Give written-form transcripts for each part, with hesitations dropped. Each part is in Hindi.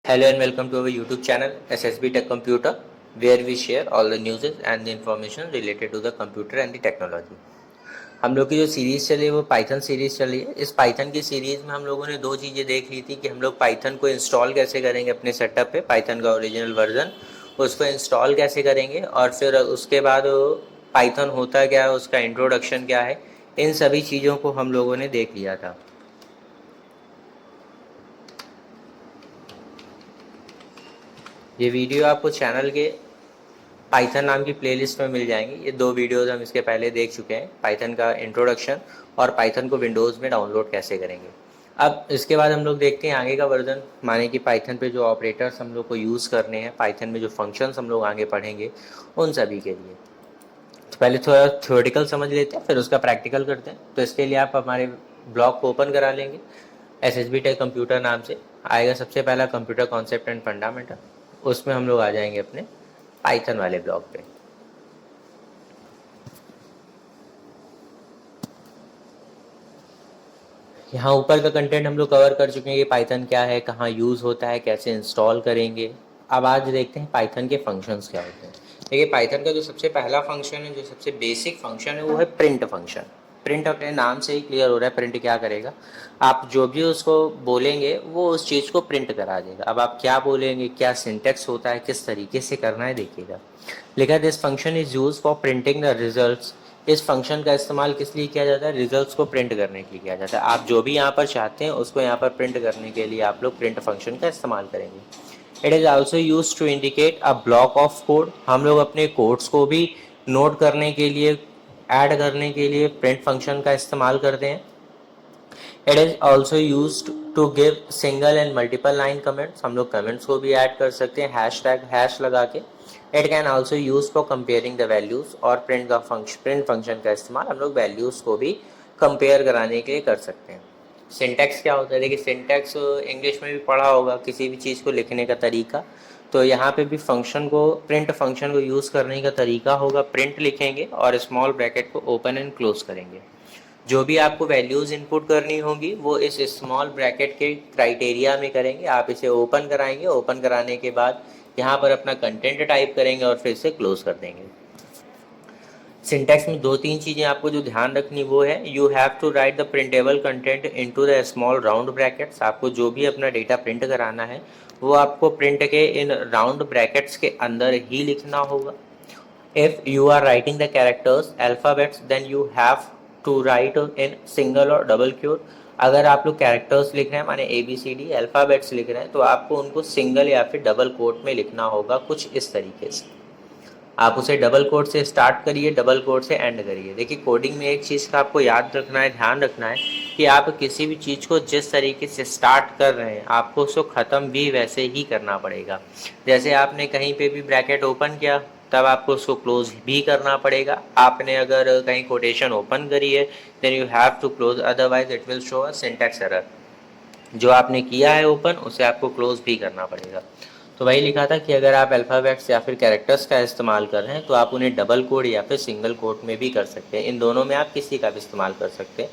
Hello and welcome to our YouTube channel SSB Tech Computer, where we share all the news and the information related to the computer and the technology. हम लोग की जो सीरीज़ चली है वो पाइथन सीरीज़ चली है। इस पाइथन की सीरीज़ में हम लोगों ने दो चीज़ें देख ली थी कि हम लोग पाइथन को इंस्टॉल कैसे करेंगे अपने सेटअप पे, पाइथन का ओरिजिनल वर्जन उसको इंस्टॉल कैसे करेंगे, और फिर उसके बाद पाइथन होता क्या है, उसका इंट्रोडक्शन क्या है, इन सभी चीज़ों को हम लोगों ने देख लिया था। ये वीडियो आपको चैनल के पाइथन नाम की प्लेलिस्ट में मिल जाएंगी। ये दो वीडियोस हम इसके पहले देख चुके हैं, पाइथन का इंट्रोडक्शन और पाइथन को विंडोज़ में डाउनलोड कैसे करेंगे। अब इसके बाद हम लोग देखते हैं आगे का वर्जन, माने कि पाइथन पे जो ऑपरेटर्स हम लोग को यूज़ करने हैं, पाइथन में जो फंक्शंस हम लोग आगे पढ़ेंगे उन सभी के लिए। तो पहले थोड़ा थ्योरेटिकल समझ लेते हैं, फिर उसका प्रैक्टिकल करते हैं। तो इसके लिए आप हमारे ब्लॉग को ओपन करा लेंगे, SSB टेक कंप्यूटर नाम से आएगा सबसे पहला कंप्यूटर कॉन्सेप्ट एंड फंडामेंटल। उसमें हम लोग आ जाएंगे अपने पाइथन वाले ब्लॉग पे। यहाँ ऊपर का कंटेंट हम लोग कवर कर चुके हैं कि पाइथन क्या है, कहाँ यूज़ होता है, कैसे इंस्टॉल करेंगे। अब आज देखते हैं पाइथन के फंक्शंस क्या होते हैं। देखिए पाइथन का जो सबसे पहला फंक्शन है, जो सबसे बेसिक फंक्शन है, वो है प्रिंट फंक्शन। प्रिंट अपने नाम से ही क्लियर हो रहा है, प्रिंट क्या करेगा, आप जो भी उसको बोलेंगे वो उस चीज़ को प्रिंट करा देगा। अब आप क्या बोलेंगे, क्या सिंटेक्स होता है, किस तरीके से करना है, देखिएगा। लिखा this function is use for printing the results. इस फंक्शन का इस्तेमाल किस लिए किया जाता है, रिजल्ट्स को प्रिंट करने के लिए किया जाता है। आप जो भी यहाँ पर चाहते हैं उसको यहाँ पर प्रिंट करने के लिए आप लोग प्रिंट फंक्शन का इस्तेमाल करेंगे। It is also use to indicate a block of code. हम लोग अपने कोड्स को भी नोट करने के लिए, ऐड करने के लिए प्रिंट फंक्शन का इस्तेमाल करते हैं। It is also use to give single and multiple line comments. हम लोग कमेंट्स को भी ऐड कर सकते हैं हैश टैग हैश लगा के। It can also use for comparing the values. और प्रिंट फंक्शन का इस्तेमाल हम लोग वैल्यूज़ को भी कंपेयर कराने के लिए कर सकते हैं। सिंटैक्स क्या होता है, देखिए सिंटैक्स इंग्लिश में भी पढ़ा होगा, किसी भी चीज़ को लिखने का तरीका। तो यहाँ पे भी फंक्शन को, प्रिंट फंक्शन को यूज़ करने का तरीका होगा, प्रिंट लिखेंगे और स्मॉल ब्रैकेट को ओपन एंड क्लोज करेंगे। जो भी आपको वैल्यूज़ इनपुट करनी होगी वो इस स्मॉल ब्रैकेट के क्राइटेरिया में करेंगे। आप इसे ओपन कराएंगे, ओपन कराने के बाद यहाँ पर अपना कंटेंट टाइप करेंगे और फिर इसे क्लोज कर देंगे। सिंटैक्स में दो तीन चीज़ें आपको जो ध्यान रखनी वो है, you have to write the printable content into the small round brackets. आपको जो भी अपना डेटा प्रिंट कराना है वो आपको प्रिंट के इन राउंड ब्रैकेट्स के अंदर ही लिखना होगा। If you are writing the characters alphabets then you have to write in single और डबल क्योट। अगर आप लोग कैरेक्टर्स लिख रहे हैं, माने ABCD अल्फ़ाबेट्स लिख रहे हैं, तो आपको उनको सिंगल या फिर डबल कोट में लिखना होगा, कुछ इस तरीके से। आप उसे डबल कोट से स्टार्ट करिए, डबल कोट से एंड करिए। देखिए कोडिंग में एक चीज़ का आपको याद रखना है, ध्यान रखना है कि आप किसी भी चीज़ को जिस तरीके से स्टार्ट कर रहे हैं आपको उसको ख़त्म भी वैसे ही करना पड़ेगा। जैसे आपने कहीं पे भी ब्रैकेट ओपन किया तब आपको उसको क्लोज भी करना पड़ेगा। आपने अगर कहीं कोटेशन ओपन करी है then you have to close, otherwise it will show a syntax error. जो आपने किया है ओपन उसे आपको क्लोज भी करना पड़ेगा। तो वही लिखा था कि अगर आप अल्फ़ाबेट्स या फिर कैरेक्टर्स का इस्तेमाल कर रहे हैं तो आप उन्हें डबल कोड या फिर सिंगल कोड में भी कर सकते हैं। इन दोनों में आप किसी का भी इस्तेमाल कर सकते हैं।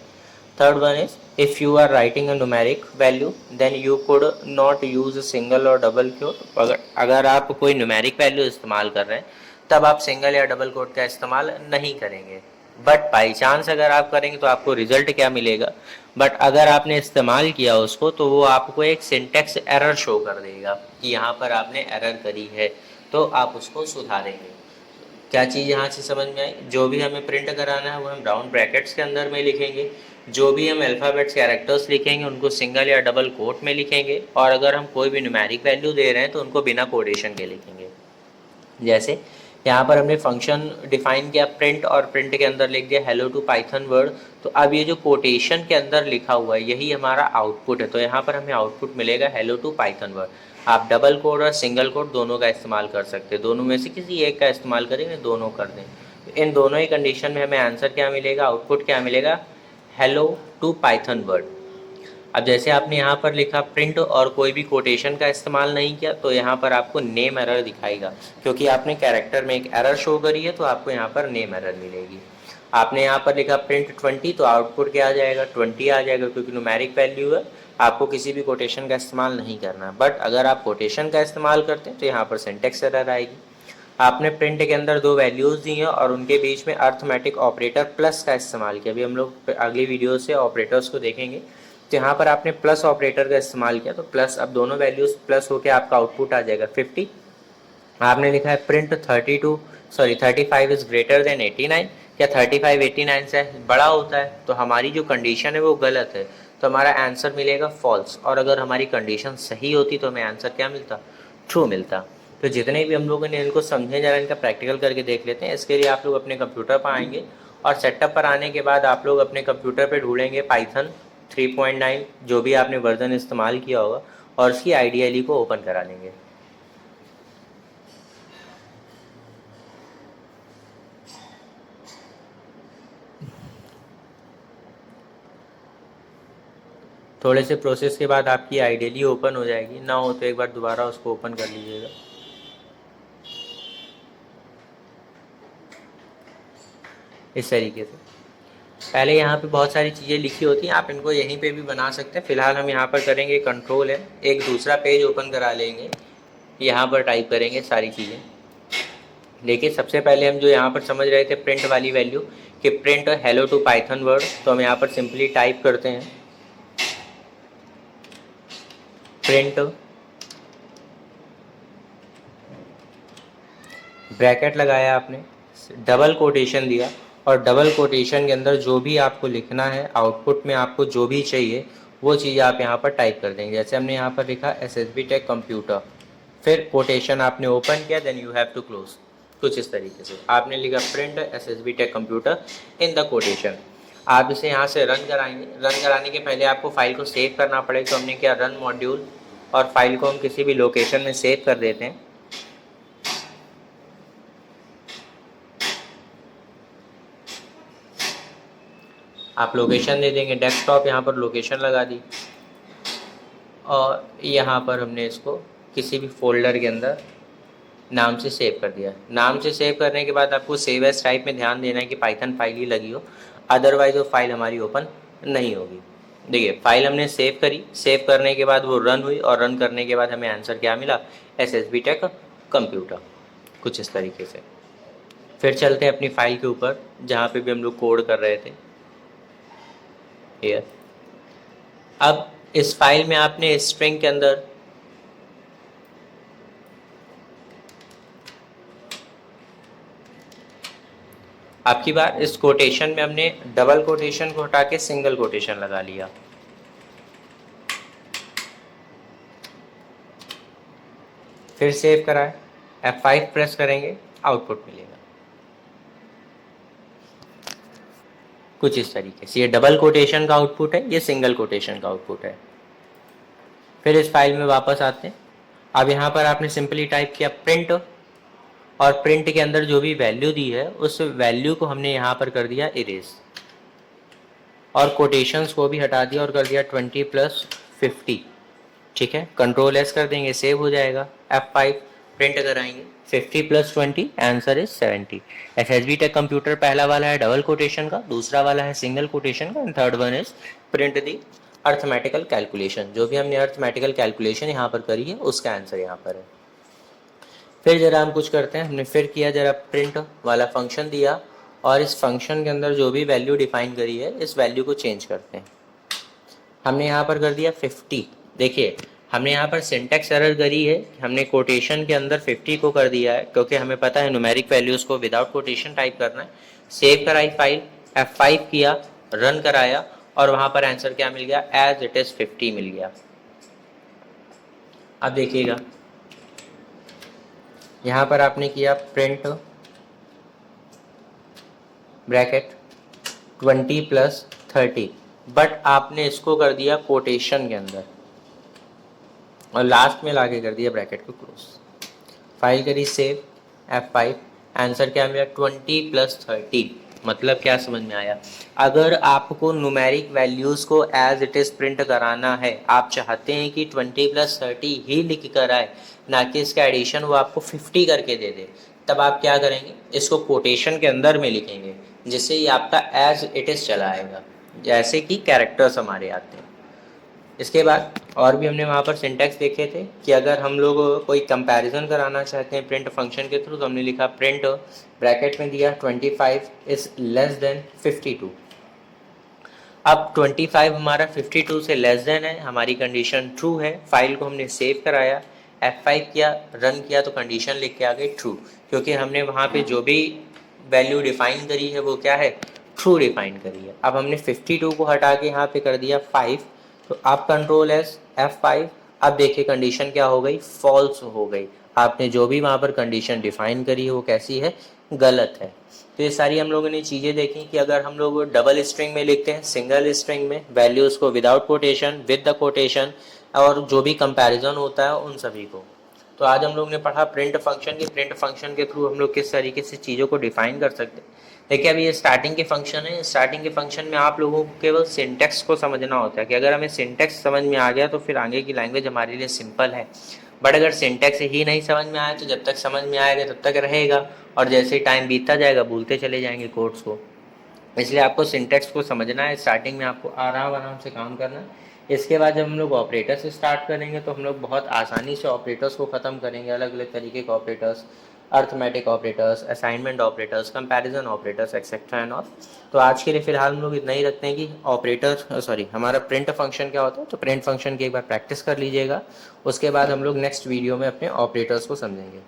Third one is if you are writing a numeric value then you could not use single और डबल कोड। अगर आप कोई न्यूमेरिक वैल्यू इस्तेमाल कर रहे हैं तब आप सिंगल या डबल कोड का इस्तेमाल नहीं करेंगे। बट बाई चांस अगर आप करेंगे तो आपको रिजल्ट क्या मिलेगा, बट अगर आपने इस्तेमाल किया उसको तो वो आपको एक सिंटैक्स एरर शो कर देगा कि यहाँ पर आपने एरर करी है, तो आप उसको सुधारेंगे। क्या चीज़ यहाँ से समझ में आई, जो भी हमें प्रिंट कराना है वो हम राउंड ब्रैकेट्स के अंदर में लिखेंगे। जो भी हम अल्फ़ाबेट्स कैरेक्टर्स लिखेंगे उनको सिंगल या डबल कोट में लिखेंगे। और अगर हम कोई भी न्यूमेरिक वैल्यू दे रहे हैं तो उनको बिना कोटेशन के लिखेंगे। जैसे यहाँ पर हमने फंक्शन डिफाइन किया प्रिंट, और प्रिंट के अंदर लिख दिया हेलो टू पाइथन वर्ड। तो अब ये जो कोटेशन के अंदर लिखा हुआ है यही हमारा आउटपुट है। तो यहाँ पर हमें आउटपुट मिलेगा हेलो टू पाइथन वर्ड। आप डबल कोड और सिंगल कोड दोनों का इस्तेमाल कर सकते हैं, दोनों में से किसी एक का इस्तेमाल करेंगे, दोनों कर दें। तो इन दोनों ही कंडीशन में हमें आंसर क्या मिलेगा, आउटपुट क्या मिलेगा, हेलो टू पाइथन वर्ड। अब जैसे आपने यहाँ पर लिखा प्रिंट और कोई भी कोटेशन का इस्तेमाल नहीं किया तो यहाँ पर आपको नेम एरर दिखाएगा, क्योंकि आपने कैरेक्टर में एक एरर शो करी है तो आपको यहाँ पर नेम एरर मिलेगी। आपने यहाँ पर लिखा प्रिंट 20 तो आउटपुट क्या आ जाएगा, 20 आ जाएगा, क्योंकि न्यूमेरिक वैल्यू है, आपको किसी भी कोटेशन का इस्तेमाल नहीं करना है। बट अगर आप कोटेशन का इस्तेमाल करते हैं तो यहाँ पर सिंटेक्स एरर आएगी। आपने प्रिंट के अंदर दो वैल्यूज़ दी हैं और उनके बीच में अर्थमेटिक ऑपरेटर प्लस का इस्तेमाल किया। अभी हम लोग अगली वीडियो से ऑपरेटर्स को देखेंगे, तो यहाँ पर आपने प्लस ऑपरेटर का इस्तेमाल किया, तो प्लस, अब दोनों वैल्यूज़ प्लस होकर आपका आउटपुट आ जाएगा 50। आपने लिखा है प्रिंट 35 इज़ ग्रेटर देन 89, क्या 35 89 से बड़ा होता है, तो हमारी जो कंडीशन है वो गलत है, तो हमारा आंसर मिलेगा फॉल्स। और अगर हमारी कंडीशन सही होती तो हमें आंसर क्या मिलता, ट्रू मिलता। तो जितने भी हम लोगों ने इनको समझे, जरा इनका प्रैक्टिकल करके देख लेते हैं। इसके लिए आप लोग अपने कंप्यूटर पर आएंगे और सेटअप पर आने के बाद आप लोग अपने कंप्यूटर पर ढूंढेंगे पाइथन 3.9 जो भी आपने वर्जन इस्तेमाल किया होगा, और उसकी IDLE को ओपन करा लेंगे। थोड़े से प्रोसेस के बाद आपकी IDLE ओपन हो जाएगी, ना हो तो एक बार दोबारा उसको ओपन कर लीजिएगा। इस तरीके से पहले यहाँ पे बहुत सारी चीज़ें लिखी होती हैं, आप इनको यहीं पे भी बना सकते हैं। फिलहाल हम यहाँ पर करेंगे कंट्रोल है, एक दूसरा पेज ओपन करा लेंगे, यहाँ पर टाइप करेंगे सारी चीज़ें। देखिए सबसे पहले हम जो यहाँ पर समझ रहे थे प्रिंट वाली वैल्यू कि print hello to Python word, तो हम यहाँ पर सिंपली टाइप करते हैं प्रिंट ब्रैकेट लगाया आपने, डबल कोटेशन दिया, और डबल कोटेशन के अंदर जो भी आपको लिखना है, आउटपुट में आपको जो भी चाहिए वो चीज़ आप यहाँ पर टाइप कर देंगे। जैसे हमने यहाँ पर लिखा SSB टेक कंप्यूटर, फिर कोटेशन आपने ओपन किया, then you have to close. कुछ इस तरीके से आपने लिखा print SSB tech computer in the quotation. आप इसे यहाँ से रन कराएंगे। रन कराने के पहले आपको फाइल को सेव करना पड़ेगा, तो हमने क्या, रन मॉड्यूल, और फाइल को हम किसी भी लोकेशन में सेव कर देते हैं। आप लोकेशन दे देंगे डेस्कटॉप, यहाँ पर लोकेशन लगा दी, और यहाँ पर हमने इसको किसी भी फोल्डर के अंदर नाम से सेव कर दिया। नाम से सेव करने के बाद आपको सेव एज टाइप में ध्यान देना है कि पाइथन फाइल ही लगी हो, अदरवाइज वो फाइल हमारी ओपन नहीं होगी। देखिए फाइल हमने सेव करी, सेव करने के बाद वो रन हुई, और रन करने के बाद हमें आंसर क्या मिला, SSB टेक कंप्यूटर। कुछ इस तरीके से। फिर चलते हैं अपनी फाइल के ऊपर जहाँ पे भी हम लोग कोड कर रहे थे। अब इस फाइल में आपने स्ट्रिंग के अंदर आपकी बार इस कोटेशन में हमने डबल कोटेशन को हटा के सिंगल कोटेशन लगा लिया। फिर सेव कराए, F5 प्रेस करेंगे, आउटपुट मिलेगा कुछ इस तरीके से। ये डबल कोटेशन का आउटपुट है, ये सिंगल कोटेशन का आउटपुट है। फिर इस फाइल में वापस आते हैं। अब यहाँ पर आपने सिंपली टाइप किया प्रिंट, और प्रिंट के अंदर जो भी वैल्यू दी है उस वैल्यू को हमने यहाँ पर कर दिया इरेज, और कोटेशंस को भी हटा दिया और कर दिया 20 + 50। ठीक है, कंट्रोल S कर देंगे, सेव हो जाएगा। F5 प्रिंट कराएंगे, 50 + 20 answer is 70। SSB tech computer पहला वाला है डबल कोटेशन का, दूसरा वाला है सिंगल कोटेशन का, and third one is print the arithmetical calculation. जो भी हमने अर्थमेटिकल कैलकुलेशन यहाँ पर करी है उसका आंसर यहाँ पर है। फिर जरा हम कुछ करते हैं, हमने फिर किया जरा प्रिंट वाला फंक्शन दिया, और इस फंक्शन के अंदर जो भी वैल्यू डिफाइन करी है इस वैल्यू को चेंज करते हैं। हमने यहाँ पर कर दिया 50। देखिए हमने यहाँ पर सिंटैक्स एरर करी है, हमने कोटेशन के अंदर 50 को कर दिया है, क्योंकि हमें पता है न्यूमेरिक वैल्यूज़ को विदाउट कोटेशन टाइप करना है। सेव कराई फाइल, F5 किया, रन कराया, और वहाँ पर आंसर क्या मिल गया, एज इट इज़ 50 मिल गया। अब देखिएगा यहाँ पर आपने किया प्रिंट ब्रैकेट 20 + 30, बट आपने इसको कर दिया कोटेशन के अंदर, और लास्ट में लाके कर दिया ब्रैकेट को क्लोज। फाइल करी सेव, F5, आंसर क्या मिला, 20 + 30। मतलब क्या समझ में आया, अगर आपको न्यूमेरिक वैल्यूज़ को एज इट इज़ प्रिंट कराना है, आप चाहते हैं कि 20 + 30 ही लिख कर आए, ना कि इसका एडिशन वो आपको 50 करके दे दे, तब आप क्या करेंगे, इसको कोटेशन के अंदर में लिखेंगे। जिससे ये आपका एज इट इज़ चला आएगा, जैसे कि कैरेक्टर्स हमारे आते हैं। इसके बाद और भी हमने वहाँ पर सिंटैक्स देखे थे कि अगर हम लोग कोई कंपैरिजन कराना चाहते हैं प्रिंट फंक्शन के थ्रू, तो हमने लिखा प्रिंट ब्रैकेट में दिया 25 इज़ लेस देन 52। अब 25 हमारा 52 से लेस देन है, हमारी कंडीशन ट्रू है। फाइल को हमने सेव कराया, F5 किया, रन किया तो कंडीशन लिख के आ गई ट्रू, क्योंकि हमने वहाँ पे जो भी वैल्यू डिफाइन करी है वो क्या है, ट्रू डिफाइन करी है। अब हमने 52 को हटा के यहाँ पे कर दिया 5, तो आप कंट्रोल एस F5, अब देखिए कंडीशन क्या हो गई, फॉल्स हो गई। आपने जो भी वहाँ पर कंडीशन डिफाइन करी है वो कैसी है, गलत है। तो ये सारी हम लोगों ने चीज़ें देखी कि अगर हम लोग डबल स्ट्रिंग में लिखते हैं, सिंगल स्ट्रिंग में वैल्यूज़ को without quotation, with the quotation, और जो भी कंपैरिजन होता है उन सभी को। तो आज हम लोग ने पढ़ा प्रिंट फंक्शन की, प्रिंट फंक्शन के थ्रू हम लोग किस तरीके से चीज़ों को डिफाइन कर सकते हैं। देखिए अभी ये स्टार्टिंग के फंक्शन है, स्टार्टिंग के फंक्शन में आप लोगों को केवल सिंटेक्स को समझना होता है कि अगर हमें सिंटेक्स समझ में आ गया तो फिर आगे की लैंग्वेज हमारे लिए सिंपल है। बट अगर सिंटेक्स ही नहीं समझ में आया तो जब तक समझ में आएगा तब तक रहेगा, और जैसे टाइम बीतता जाएगा भूलते चले जाएंगे कोड्स को। इसलिए आपको सिंटेक्स को समझना है, स्टार्टिंग में आपको आराम आराम से काम करना है। इसके बाद जब हम लोग ऑपरेटर से स्टार्ट करेंगे तो हम लोग बहुत आसानी से ऑपरेटर्स को ख़त्म करेंगे, अलग अलग तरीके के operators, arithmetic operators, assignment operators, comparison operators, etcetera and all. तो आज के लिए फ़िलहाल हम लोग इतना ही रखते हैं कि हमारा प्रिंट फंक्शन क्या होता है। तो प्रिंट फंक्शन की एक बार प्रैक्टिस कर लीजिएगा, उसके बाद हम लोग नेक्स्ट वीडियो में अपने ऑपरेटर्स को समझेंगे।